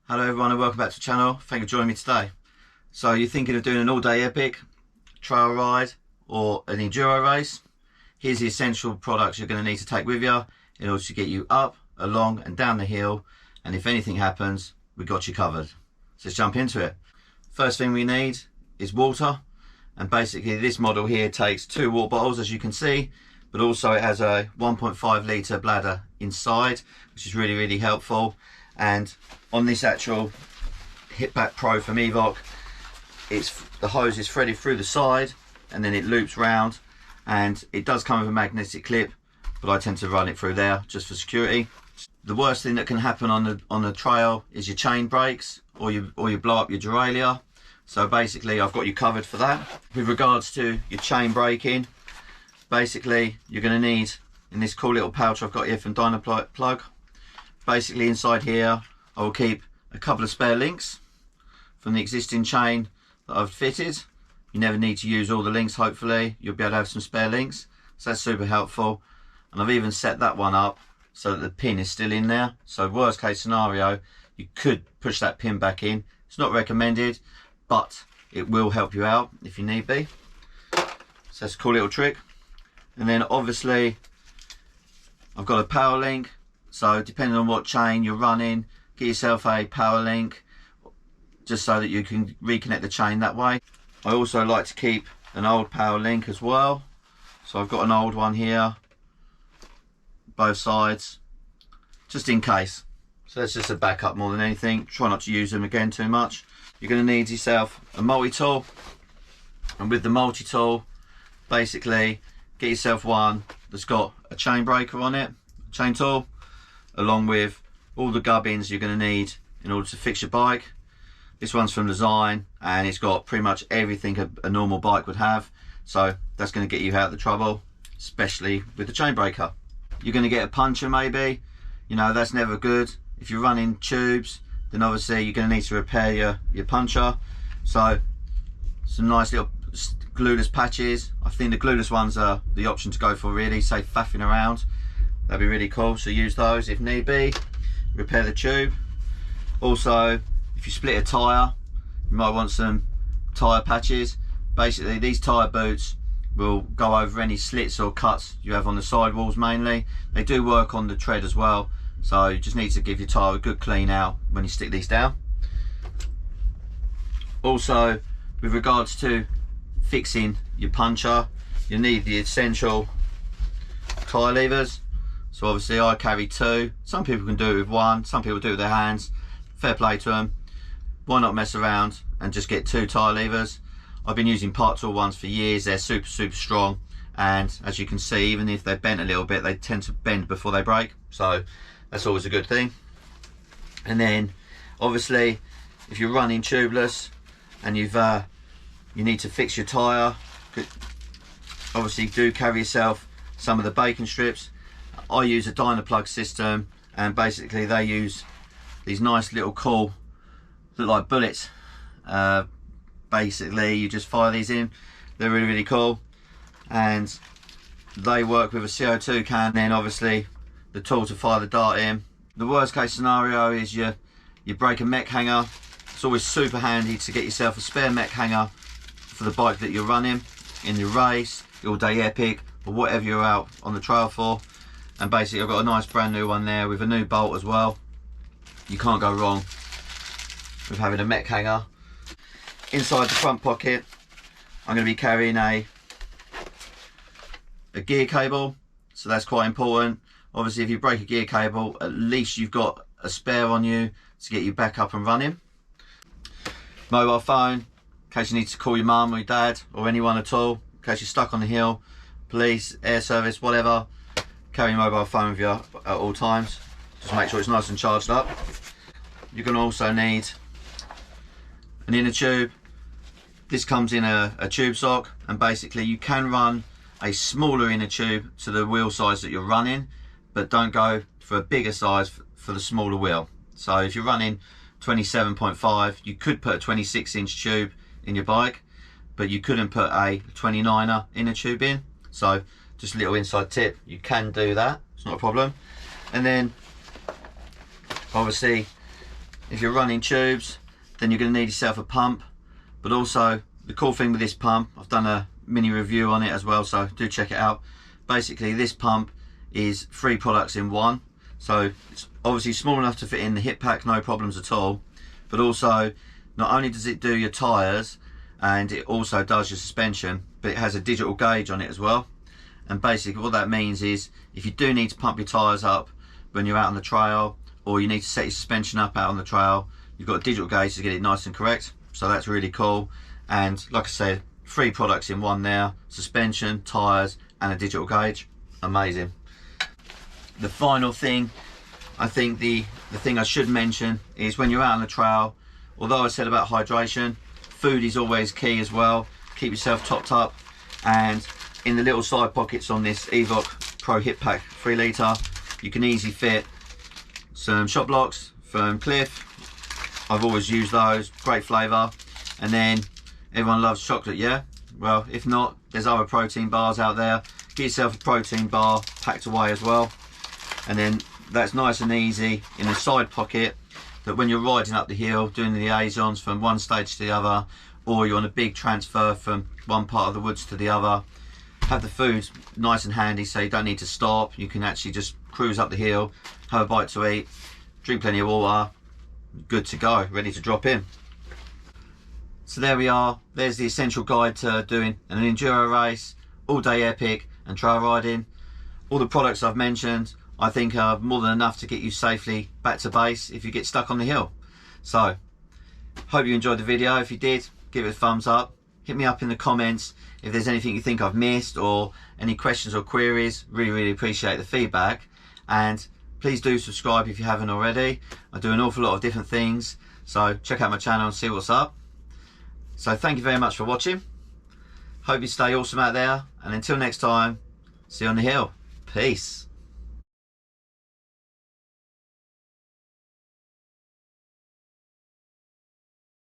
Hello everyone and welcome back to the channel. Thank you for joining me today. So you're thinking of doing an all-day epic, trail ride or an enduro race? Here's the essential products you're going to need to take with you in order to get you up, along and down the hill, and if anything happens, we've got you covered. So let's jump into it. First thing we need is water, and basically this model here takes 2 water bottles, as you can see, but also it has a 1.5 litre bladder inside, which is really helpful. And on this actual Hitback Pro from Evoc, the hose is threaded through the side and then it loops round, and it does come with a magnetic clip, but I tend to run it through there just for security. The worst thing that can happen on the trail is your chain breaks or you blow up your derailleur. So basically I've got you covered for that. With regards to your chain braking, basically you're going to need, in this cool little pouch I've got here from Dynaplug, basically inside here I will keep a couple of spare links from the existing chain that I've fitted. You never need to use all the links, hopefully you'll be able to have some spare links, so that's super helpful. And I've even set that one up so that the pin is still in there, so worst case scenario you could push that pin back in. It's not recommended, but it will help you out if you need be. So that's a cool little trick. And then obviously I've got a power link, so depending on what chain you're running, get yourself a power link just so that you can reconnect the chain that way. I also like to keep an old power link as well, so I've got an old one here, both sides, just in case. So that's just a backup more than anything. Try not to use them again too much. You're going to need yourself a multi-tool, and with the multi-tool, basically get yourself one that's got a chain breaker on it, chain tool, along with all the gubbins you're going to need in order to fix your bike. This one's from Design and it's got pretty much everything a normal bike would have, so that's going to get you out of the trouble, especially with the chain breaker. You're going to get a puncture maybe, you know, that's never good. If you're running tubes, then obviously you're going to need to repair your puncture. So some nice little glueless patches. I think the glueless ones are the option to go for, really, save faffing around. That'd be really cool, so use those if need be. Repair the tube. Also, if you split a tyre, you might want some tyre patches. Basically these tyre boots will go over any slits or cuts you have on the sidewalls mainly. They do work on the tread as well, so you just need to give your tyre a good clean out when you stick these down. Also, with regards to fixing your puncture, you need the essential tyre levers. So obviously I carry 2. Some people can do it with 1, some people do it with their hands. Fair play to them. Why not mess around and just get 2 tyre levers? I've been using Part Tool ones for years. They're super strong, and as you can see, even if they're bent a little bit, they tend to bend before they break, so that's always a good thing. And then obviously if you're running tubeless and you need to fix your tyre, obviously do carry yourself some of the bacon strips. I use a Dynaplug system, and basically they use these nice little cool, look like bullets. Basically you just fire these in. They're really cool, and they work with a CO2 can, then obviously the tool to fire the dart in. The worst case scenario is you break a Mech Hanger. It's always super handy to get yourself a spare Mech Hanger for the bike that you're running in your race, your all-day epic, or whatever you're out on the trail for. And basically I've got a nice brand new one there with a new bolt as well. You can't go wrong with having a Mech Hanger. Inside the front pocket I'm going to be carrying a gear cable, so that's quite important. Obviously if you break a gear cable, at least you've got a spare on you to get you back up and running. Mobile phone, in case you need to call your mum or your dad or anyone at all, in case you're stuck on the hill, police, air service, whatever. Carry your mobile phone with you at all times. Just make sure it's nice and charged up. You're going to also need an inner tube. This comes in a tube sock, and basically you can run a smaller inner tube to the wheel size that you're running, but don't go for a bigger size for the smaller wheel. So if you're running 27.5, you could put a 26-inch tube in your bike, but you couldn't put a 29er inner tube in. So just a little inside tip, you can do that, it's not a problem. And then obviously If you're running tubes, then you're going to need yourself a pump. But also, the cool thing with this pump, I've done a mini review on it as well, so do check it out. Basically, this pump is 3 products in one. So it's obviously small enough to fit in the hip pack, no problems at all. But also, not only does it do your tyres, and it also does your suspension, but it has a digital gauge on it as well. And basically what that means is, if you do need to pump your tyres up when you're out on the trail, or you need to set your suspension up out on the trail, you've got a digital gauge to get it nice and correct. So that's really cool. And like I said, 3 products in one there: suspension, tyres, and a digital gauge. Amazing. The final thing, I think the thing I should mention is, when you're out on the trail, although I said about hydration, food is always key as well. Keep yourself topped up. And in the little side pockets on this Evoc Pro Hip Pack 3 litre, you can easily fit some shot blocks from Cliff. I've always used those, great flavour. And then everyone loves chocolate, yeah? Well, if not, there's other protein bars out there. Get yourself a protein bar packed away as well. And then that's nice and easy in a side pocket, that when you're riding up the hill, doing the liaisons from one stage to the other, or you're on a big transfer from one part of the woods to the other, have the food nice and handy, so you don't need to stop. You can actually just cruise up the hill, have a bite to eat, drink plenty of water, good to go, ready to drop in. So there we are. There's the essential guide to doing an enduro race, all-day epic and trail riding. All the products I've mentioned, I think, are more than enough to get you safely back to base if you get stuck on the hill. So, hope you enjoyed the video. If you did, give it a thumbs up. Hit me up in the comments if there's anything you think I've missed, or any questions or queries. Really appreciate the feedback. And please do subscribe if you haven't already. I do an awful lot of different things, so check out my channel and see what's up. So thank you very much for watching. Hope you stay awesome out there, and until next time, see you on the hill. Peace.